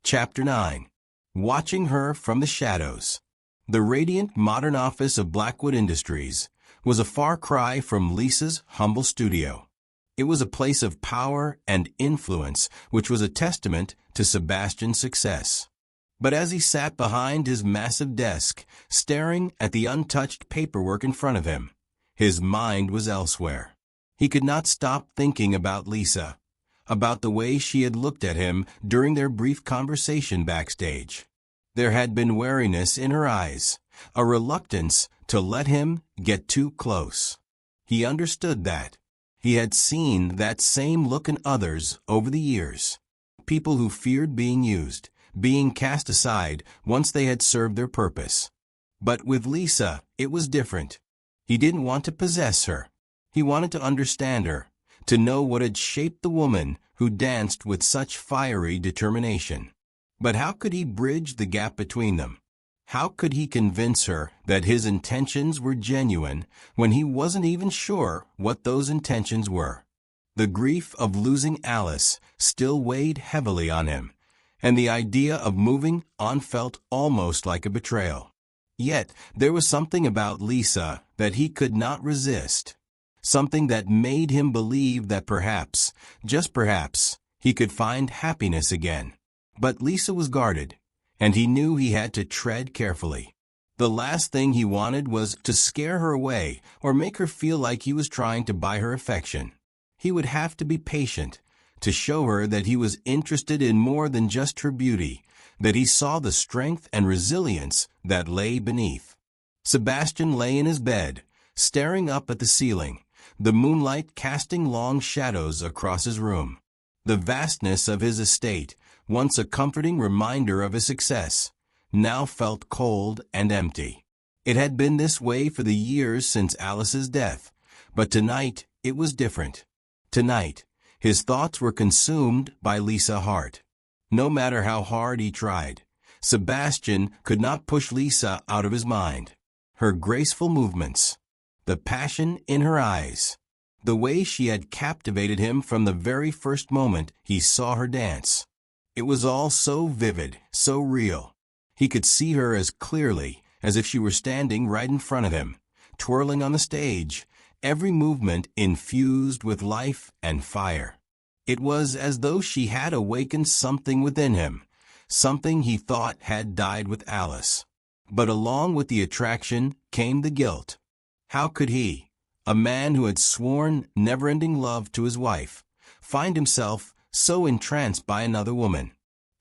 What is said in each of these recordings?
Chapter 9. Watching her from the shadows. The radiant modern office of Blackwood Industries was a far cry from Lisa's humble studio. It was a place of power and influence which was a testament to Sebastian's success. But as he sat behind his massive desk, staring at the untouched paperwork in front of him, his mind was elsewhere. He could not stop thinking about Lisa, about the way she had looked at him during their brief conversation backstage. There had been wariness in her eyes, a reluctance to let him get too close. He understood that. He had seen that same look in others over the years. People who feared being used, being cast aside once they had served their purpose. But with Lisa, it was different. He didn't want to possess her. He wanted to understand her, to know what had shaped the woman who danced with such fiery determination. But how could he bridge the gap between them? How could he convince her that his intentions were genuine when he wasn't even sure what those intentions were? The grief of losing Alice still weighed heavily on him, and the idea of moving on felt almost like a betrayal. Yet there was something about Lisa that he could not resist. Something that made him believe that perhaps, just perhaps, he could find happiness again. But Lisa was guarded, and he knew he had to tread carefully. The last thing he wanted was to scare her away or make her feel like he was trying to buy her affection. He would have to be patient, to show her that he was interested in more than just her beauty, that he saw the strength and resilience that lay beneath. Sebastian lay in his bed, staring up at the ceiling, the moonlight casting long shadows across his room. The vastness of his estate, once a comforting reminder of his success, now felt cold and empty. It had been this way for the years since Alice's death, but tonight it was different. Tonight, his thoughts were consumed by Lisa Hart. No matter how hard he tried, Sebastian could not push Lisa out of his mind. Her graceful movements, the passion in her eyes, the way she had captivated him from the very first moment he saw her dance. It was all so vivid, so real. He could see her as clearly as if she were standing right in front of him, twirling on the stage, every movement infused with life and fire. It was as though she had awakened something within him, something he thought had died with Alice. But along with the attraction came the guilt. How could he, a man who had sworn never-ending love to his wife, find himself so entranced by another woman?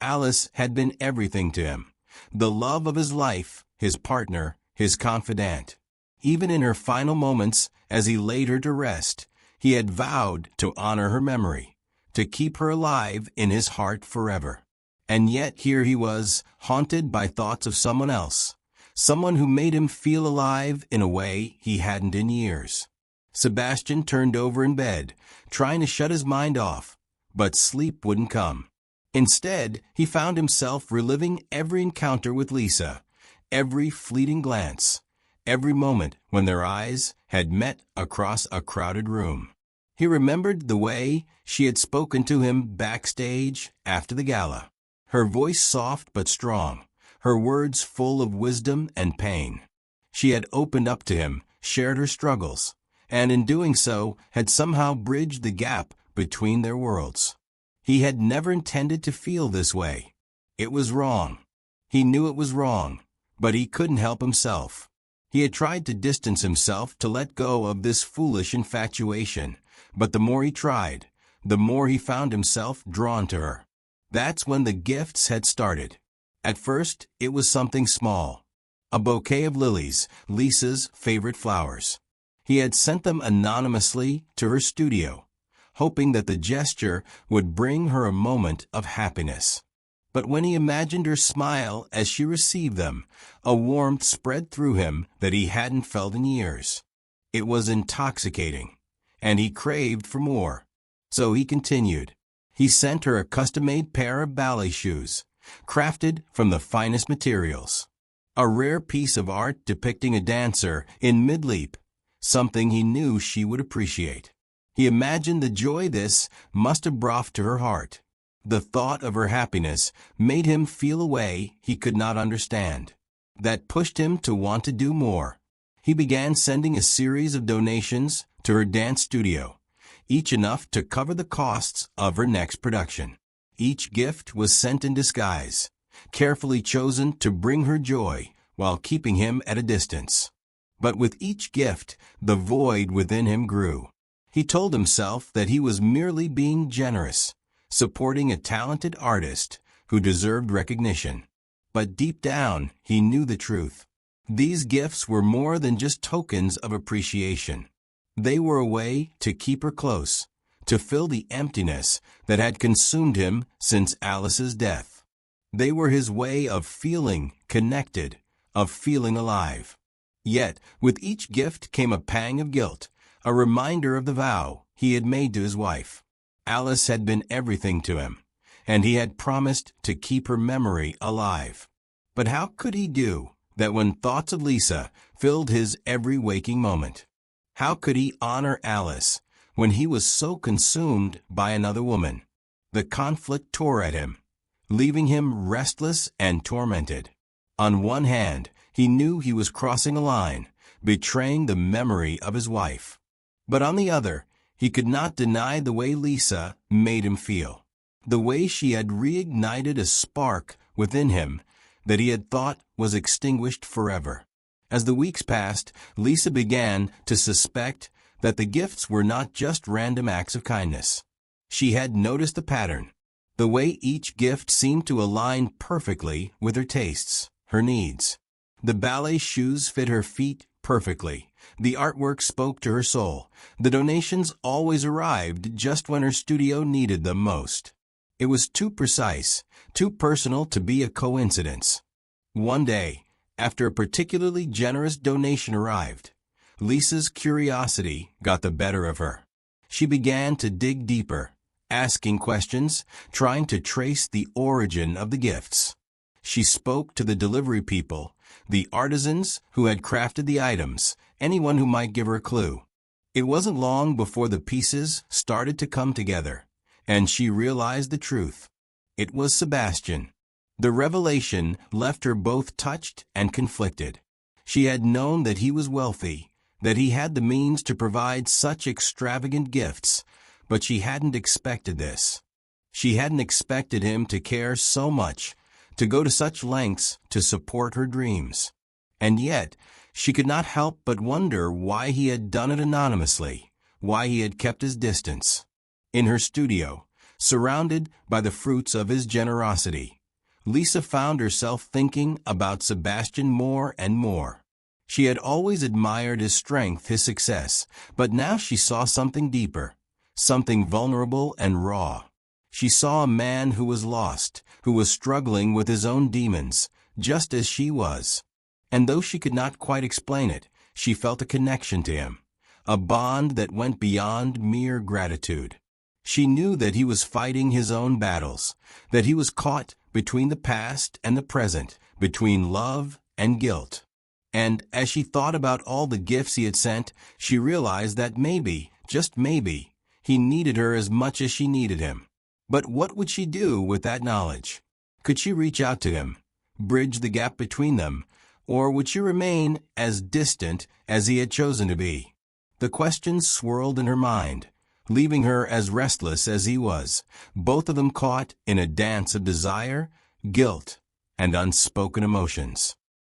Alice had been everything to him, the love of his life, his partner, his confidant. Even in her final moments, as he laid her to rest, he had vowed to honor her memory, to keep her alive in his heart forever. And yet here he was, haunted by thoughts of someone else, someone who made him feel alive in a way he hadn't in years. Sebastian turned over in bed, trying to shut his mind off, but sleep wouldn't come. Instead, he found himself reliving every encounter with Lisa, every fleeting glance, every moment when their eyes had met across a crowded room. He remembered the way she had spoken to him backstage after the gala, her voice soft but strong, her words full of wisdom and pain. She had opened up to him, shared her struggles, and in doing so had somehow bridged the gap between their worlds. He had never intended to feel this way. It was wrong. He knew it was wrong, but he couldn't help himself. He had tried to distance himself to let go of this foolish infatuation, but the more he tried, the more he found himself drawn to her. That's when the gifts had started. At first, it was something small. A bouquet of lilies, Lisa's favorite flowers. He had sent them anonymously to her studio, hoping that the gesture would bring her a moment of happiness. But when he imagined her smile as she received them, a warmth spread through him that he hadn't felt in years. It was intoxicating, and he craved for more. So he continued. He sent her a custom-made pair of ballet shoes, crafted from the finest materials. A rare piece of art depicting a dancer in mid-leap, something he knew she would appreciate. He imagined the joy this must have brought to her heart. The thought of her happiness made him feel a way he could not understand. That pushed him to want to do more. He began sending a series of donations to her dance studio, each enough to cover the costs of her next production. Each gift was sent in disguise, carefully chosen to bring her joy while keeping him at a distance. But with each gift, the void within him grew. He told himself that he was merely being generous, supporting a talented artist who deserved recognition. But deep down, he knew the truth. These gifts were more than just tokens of appreciation. They were a way to keep her close, to fill the emptiness that had consumed him since Alice's death. They were his way of feeling connected, of feeling alive. Yet, with each gift came a pang of guilt, a reminder of the vow he had made to his wife. Alice had been everything to him, and he had promised to keep her memory alive. But how could he do that when thoughts of Lisa filled his every waking moment? How could he honor Alice when he was so consumed by another woman? The conflict tore at him, leaving him restless and tormented. On one hand, he knew he was crossing a line, betraying the memory of his wife. But on the other, he could not deny the way Lisa made him feel. The way she had reignited a spark within him that he had thought was extinguished forever. As the weeks passed, Lisa began to suspect that the gifts were not just random acts of kindness. She had noticed the pattern, the way each gift seemed to align perfectly with her tastes, her needs. The ballet shoes fit her feet perfectly. The artwork spoke to her soul. The donations always arrived just when her studio needed them most. It was too precise, too personal to be a coincidence. One day, after a particularly generous donation arrived, Lisa's curiosity got the better of her. She began to dig deeper, asking questions, trying to trace the origin of the gifts. She spoke to the delivery people, the artisans who had crafted the items, anyone who might give her a clue. It wasn't long before the pieces started to come together, and she realized the truth. It was Sebastian. The revelation left her both touched and conflicted. She had known that he was wealthy, that he had the means to provide such extravagant gifts, but she hadn't expected this. She hadn't expected him to care so much, to go to such lengths to support her dreams. And yet, she could not help but wonder why he had done it anonymously, why he had kept his distance. In her studio, surrounded by the fruits of his generosity, Lisa found herself thinking about Sebastian more and more. She had always admired his strength, his success, but now she saw something deeper, something vulnerable and raw. She saw a man who was lost, who was struggling with his own demons, just as she was. And though she could not quite explain it, she felt a connection to him, a bond that went beyond mere gratitude. She knew that he was fighting his own battles, that he was caught between the past and the present, between love and guilt. And as she thought about all the gifts he had sent, she realized that maybe, just maybe, he needed her as much as she needed him. But what would she do with that knowledge? Could she reach out to him, bridge the gap between them, or would she remain as distant as he had chosen to be? The questions swirled in her mind, leaving her as restless as he was, both of them caught in a dance of desire, guilt, and unspoken emotions.